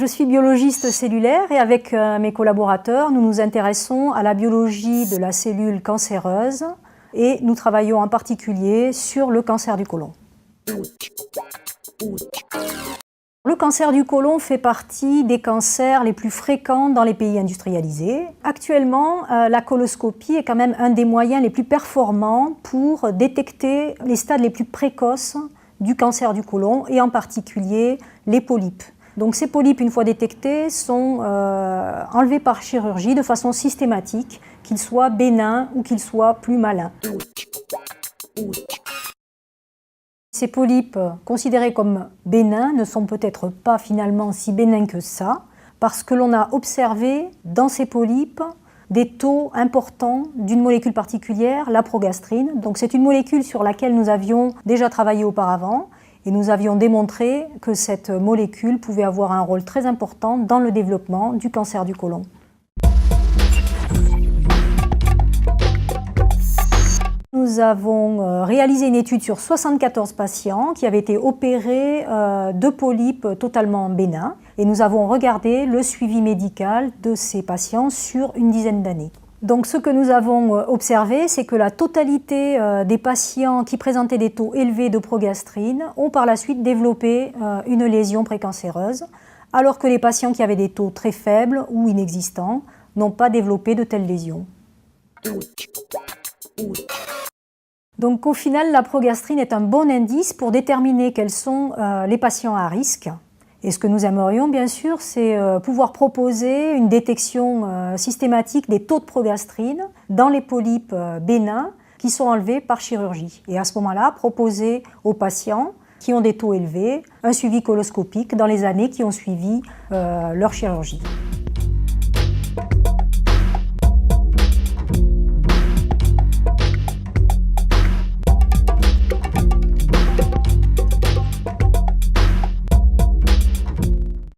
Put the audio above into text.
Je suis biologiste cellulaire et avec mes collaborateurs, nous nous intéressons à la biologie de la cellule cancéreuse et nous travaillons en particulier sur le cancer du côlon. Le cancer du côlon fait partie des cancers les plus fréquents dans les pays industrialisés. Actuellement, la coloscopie est quand même un des moyens les plus performants pour détecter les stades les plus précoces du cancer du côlon et en particulier les polypes. Donc ces polypes, une fois détectés, sont enlevés par chirurgie de façon systématique, qu'ils soient bénins ou qu'ils soient plus malins. Ces polypes, considérés comme bénins, ne sont peut-être pas finalement si bénins que ça, parce que l'on a observé dans ces polypes des taux importants d'une molécule particulière, la progastrine. Donc c'est une molécule sur laquelle nous avions déjà travaillé auparavant et nous avions démontré que cette molécule pouvait avoir un rôle très important dans le développement du cancer du côlon. Nous avons réalisé une étude sur 74 patients qui avaient été opérés de polypes totalement bénins et nous avons regardé le suivi médical de ces patients sur une dizaine d'années. Donc ce que nous avons observé, c'est que la totalité des patients qui présentaient des taux élevés de progastrine ont par la suite développé une lésion précancéreuse, alors que les patients qui avaient des taux très faibles ou inexistants n'ont pas développé de telles lésions. Donc au final, la progastrine est un bon indice pour déterminer quels sont les patients à risque. Et ce que nous aimerions bien sûr, c'est pouvoir proposer une détection systématique des taux de progastrine dans les polypes bénins qui sont enlevés par chirurgie. Et à ce moment-là, proposer aux patients qui ont des taux élevés un suivi coloscopique dans les années qui ont suivi leur chirurgie.